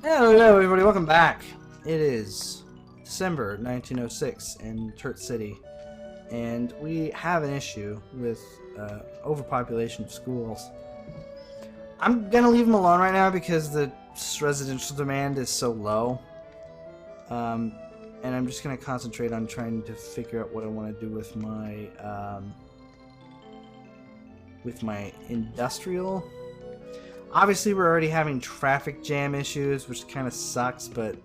Hello everybody, welcome back. It is December 1906 in Turt City, and we have an issue with overpopulation of schools. I'm gonna leave them alone right now because the residential demand is so low, and I'm just gonna concentrate on trying to figure out what I want to do with my industrial. Obviously, we're already having traffic jam issues, which kind of sucks, but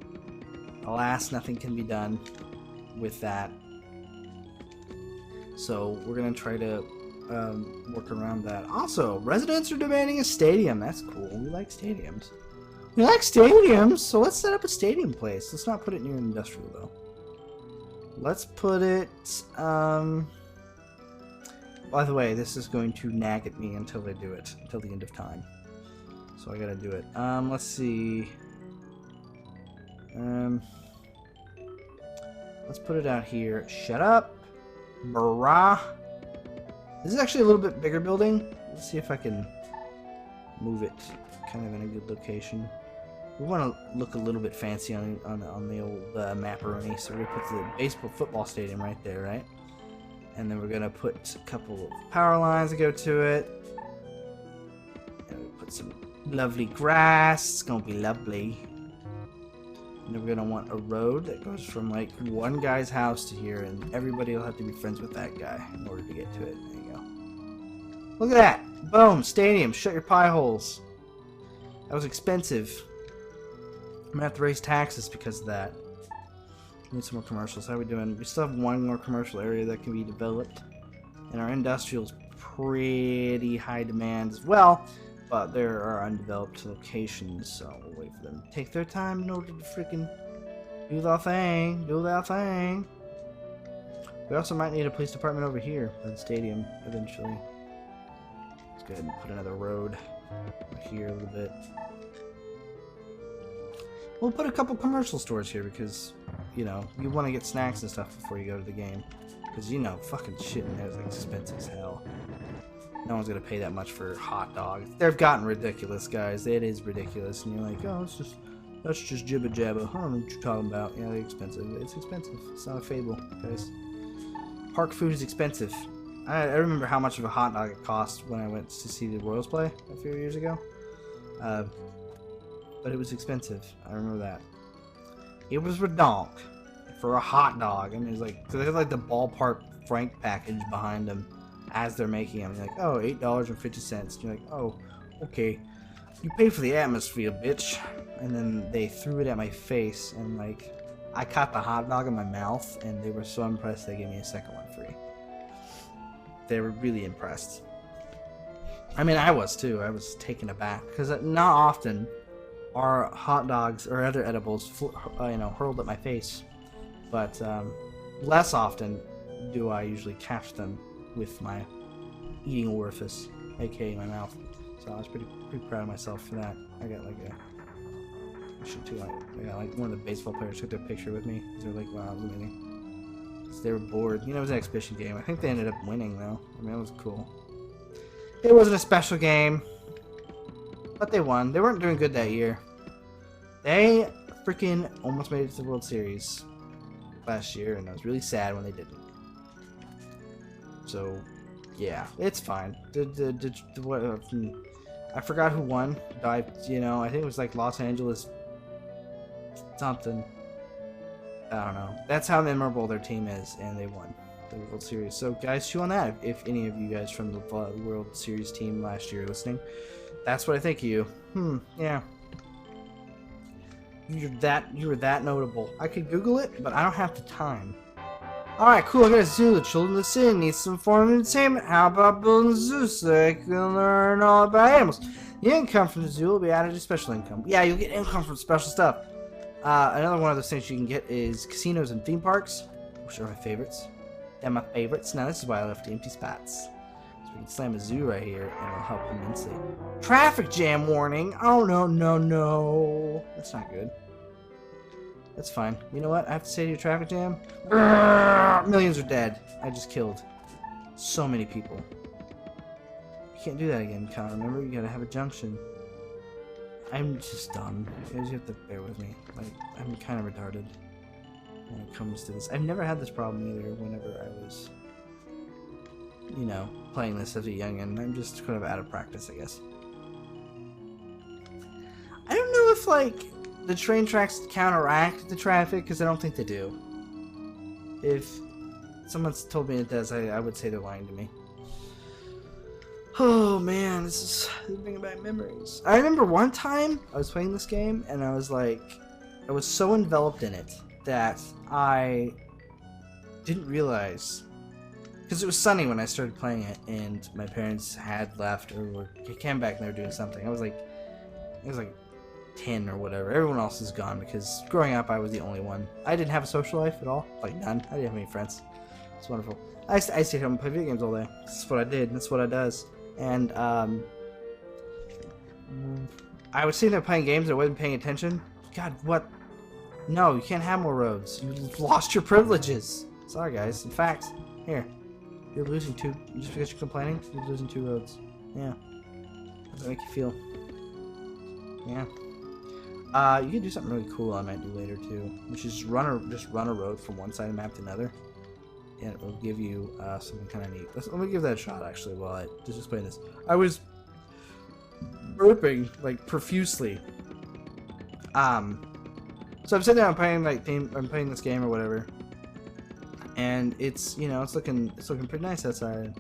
alas, nothing can be done with that. So we're going to try to work around that. Also, residents are demanding a stadium. That's cool. We like stadiums. We like stadiums, so let's set up a stadium place. Let's not put it near an industrial, though. Let's put it... By the way, this is going to nag at me until I do it, until the end of time. So I gotta do it. Let's see. Let's put it out here. Shut up, brah. This is actually a little bit bigger building. Let's see if I can move it kind of in a good location. We want to look a little bit fancy on the old macaroni, so we're gonna put the baseball football stadium right there, right? And then we're gonna put a couple of power lines that go to it. And we'll put some lovely grass. It's gonna be lovely. And then we're gonna want a road that goes from like one guy's house to here, and everybody will have to be friends with that guy in order to get to it. There you go. Look at that! Boom! Stadium. Shut your pie holes. That was expensive. I'm gonna have to raise taxes because of that. Need some more commercials. How are we doing? We still have one more commercial area that can be developed, and our industrial's pretty high demand as well. But there are undeveloped locations, so we'll wait for them to take their time in order to freaking do their thing. Do their thing. We also might need a police department over here by the stadium eventually. Let's go ahead and put another road over here a little bit. We'll put a couple commercial stores here because, you know, you want to get snacks and stuff before you go to the game. Because, you know, fucking shit in there is expensive as hell. No one's gonna pay that much for hot dogs. They've gotten ridiculous, guys. It is ridiculous, and you're like, oh, that's just jibba jabba. I don't know what you're talking about. Yeah, they're expensive. It's expensive. It's not a fable, guys. Park food is expensive. I remember how much of a hot dog it cost when I went to see the Royals play a few years ago. But it was expensive. I remember that. It was redonk for a hot dog, and it's like, so they have like the ballpark Frank package behind them. As they're making them, you're like, oh, $8.50. You're like, oh, okay. You pay for the atmosphere, bitch. And then they threw it at my face, and like, I caught the hot dog in my mouth, and they were so impressed they gave me a second one free. They were really impressed. I mean, I was too. I was taken aback because not often are hot dogs or other edibles, hurled at my face, but less often do I usually catch them with my eating orifice, aka my mouth. So I was pretty proud of myself for that. I got like one of the baseball players took their picture with me. They're like, wow, it was amazing. They were bored. You know, it was an exhibition game. I think they ended up winning though. I mean, it was cool. It wasn't a special game, but they won. They weren't doing good that year. They freaking almost made it to the World Series last year, and I was really sad when they didn't. So, yeah, it's fine. I forgot who won. I think it was like Los Angeles something. I don't know. That's how memorable their team is, and they won the World Series. So, guys, chew on that. If any of you guys from the World Series team last year are listening, that's what I think of you. Yeah. You were that notable. I could Google it, but I don't have the time. Alright, cool, I got a zoo. The children of the city need some form of entertainment. How about building a zoo so they can learn all about animals? The income from the zoo will be added to special income. Yeah, you'll get income from special stuff. Another one of those things you can get is casinos and theme parks, which are my favorites. They're my favorites. Now, this is why I left empty spots. So we can slam a zoo right here, and it'll help immensely. Traffic jam warning! Oh, no. That's not good. That's fine. You know what? I have to say to your traffic jam. Millions are dead. I just killed so many people. You can't do that again, Con. Remember, you gotta have a junction. I'm just dumb. You guys have to bear with me. Like, I'm kind of retarded when it comes to this. I've never had this problem either whenever I was, you know, playing this as a youngin'. I'm just kind of out of practice, I guess. I don't know if, like, the train tracks counteract the traffic, because I don't think they do. If someone's told me it does, I would say they're lying to me. Oh man, this is bringing back memories. I remember one time I was playing this game and I was like, I was so enveloped in it that I didn't realize, because it was sunny when I started playing it and my parents had left or came back and they were doing something. I was like 10 or whatever. Everyone else is gone because growing up I was the only one. I didn't have a social life at all, like none. I didn't have any friends. It's wonderful. I stayed home and play video games all day. That's what I did. That's what I does. And I was sitting there playing games and I wasn't paying attention. God, what? No, you can't have more roads. You've lost your privileges. Sorry, guys. In fact, here, you're losing 2. Just because you're complaining, you're losing 2 roads. Yeah. How does that make you feel? Yeah. You can do something really cool I might do later too, which is run a road from one side of the map to another. And it will give you something kind of neat. Let me give that a shot, actually, while I just explain this. I was burping, like, profusely. So I'm sitting there, I'm playing this game or whatever. And it's, you know, it's looking pretty nice outside.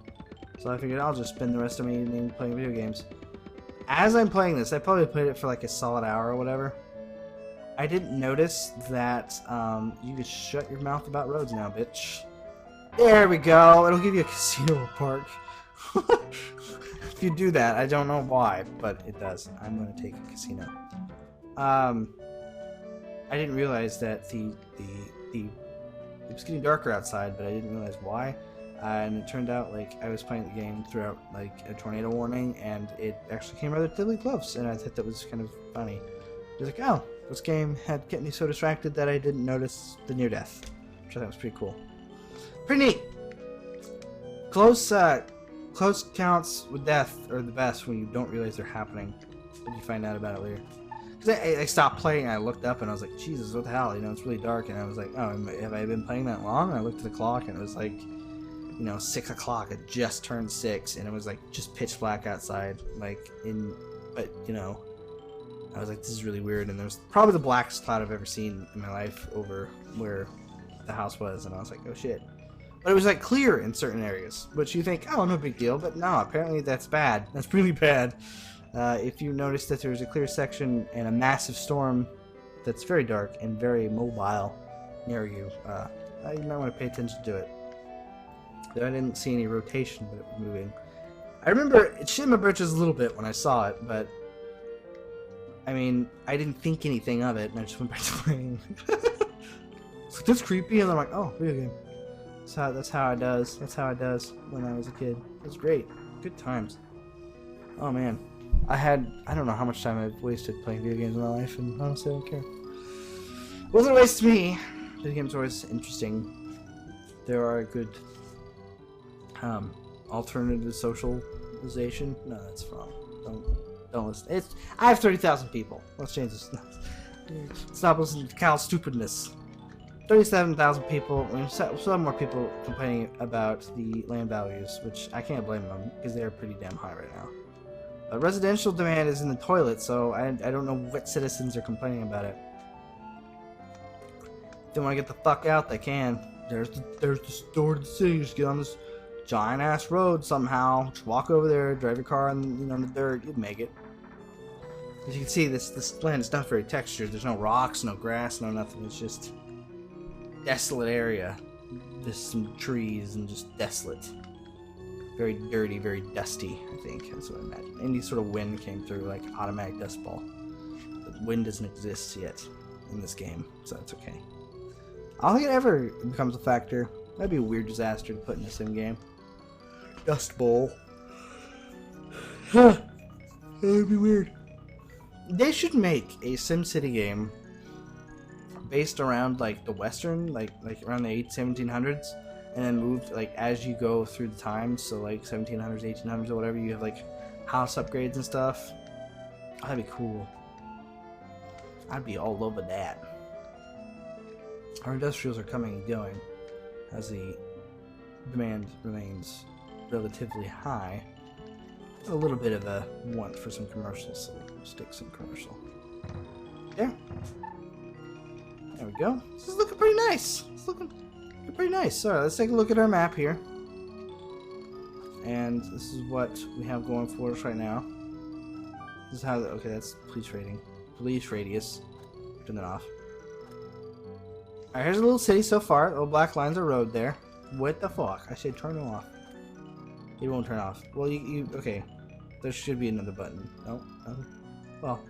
So I figured I'll just spend the rest of my evening playing video games. As I'm playing this, I probably played it for like a solid hour or whatever. I didn't notice that you could shut your mouth about roads now, bitch. There we go. It'll give you a casino park. If you do that, I don't know why, but it does. I'm going to take a casino. I didn't realize that it was getting darker outside, but I didn't realize why. And it turned out like I was playing the game throughout like a tornado warning, and it actually came relatively close, and I thought that was kind of funny. I was like, oh, this game had kept me so distracted that I didn't notice the near death, which I thought was pretty cool. Pretty neat. Close counts with death are the best when you don't realize they're happening, but you find out about it later. Because I stopped playing and I looked up and I was like, Jesus, what the hell? You know, it's really dark, and I was like, oh, have I been playing that long? And I looked at the clock and it was like, you know, 6 o'clock. It just turned 6, and it was like just pitch black outside. But you know, I was like, this is really weird. And there was probably the blackest cloud I've ever seen in my life over where the house was, and I was like, oh shit. But it was like clear in certain areas, which you think, oh, no big deal, but no, apparently that's bad. That's really bad. If you notice that there's a clear section and a massive storm that's very dark and very mobile near you, you might want to pay attention to it. Though I didn't see any rotation, but it was moving. I remember it shit my britches a little bit when I saw it, but I mean, I didn't think anything of it, and I just went back to playing. It's like, that's creepy, and I'm like, oh, video game. That's how I does. That's how I does when I was a kid. It was great. Good times. Oh man. I don't know how much time I've wasted playing video games in my life, and honestly I don't care. It wasn't a waste to me. Video games are always interesting. There are a good alternative socialization. No, that's wrong. Don't listen. I have 30,000 people. Let's change this. Stop listening to Cal's stupidness. 37,000 people. I mean, some more people complaining about the land values, which I can't blame them because they're pretty damn high right now. But residential demand is in the toilet, so I don't know what citizens are complaining about it. If they want to get the fuck out, they can. There's the store to the city. Just get on this giant ass road somehow. Just walk over there, drive your car on the dirt. You'd make it. As you can see, this land is not very textured. There's no rocks, no grass, no nothing. It's just desolate area. Just some trees and just desolate. Very dirty, very dusty, I think. That's what I imagine. Any sort of wind came through, like automatic dust ball. The wind doesn't exist yet in this game, so that's okay. I don't think it ever becomes a factor. That'd be a weird disaster to put in a sim game. Dust bowl. Huh. That'd be weird. They should make a SimCity game based around like the Western, like around the 1700s, and then moved like as you go through the times. So like 1700s, 1800s, or whatever. You have like house upgrades and stuff. Oh, that'd be cool. I'd be all over that. Our industrials are coming and going as the demand remains relatively high. A little bit of a want for some commercials, so we'll stick some commercial. There. There we go. This is looking pretty nice. It's looking pretty nice. Alright, let's take a look at our map here. And this is what we have going for us right now. This is how, okay, that's police rating. Police radius. Turn that off. Alright, here's a little city so far. Little black lines of road there. What the fuck? I said turn it off. It won't turn off. Well, okay. There should be another button. No? Nothing? Well,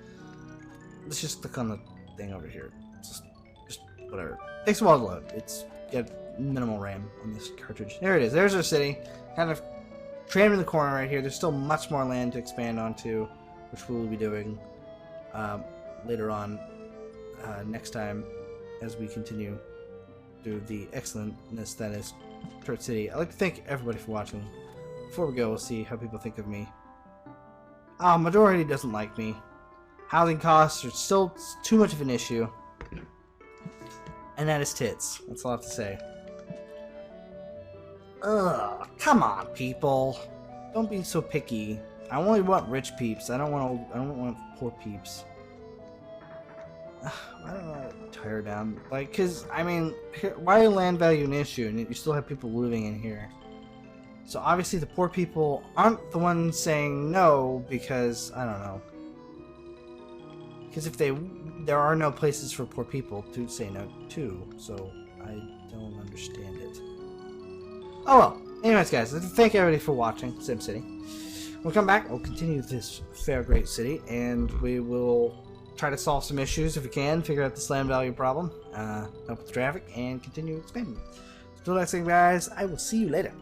let's just click on the thing over here. Just whatever. Takes a while to load. It's got minimal RAM on this cartridge. There it is. There's our city. Kind of crammed in the corner right here. There's still much more land to expand onto, which we'll be doing later on next time as we continue through the excellentness that is Turret City. I'd like to thank everybody for watching. Before we go, we'll see how people think of me. Majority doesn't like me. Housing costs are still too much of an issue. And that is tits. That's all I have to say. Ugh, come on, people. Don't be so picky. I only want rich peeps. I don't want poor peeps. I don't know. Tear down, like, cause I mean, why is land value an issue, and you still have people living in here? So obviously the poor people aren't the ones saying no because I don't know. Because if there are no places for poor people to say no to, so I don't understand it. Oh well. Anyways, guys, thank everybody for watching SimCity. We'll come back. We'll continue this fair great city, and we will try to solve some issues if we can, figure out this land value problem, help with the traffic, and continue expanding. Until next time, guys, I will see you later.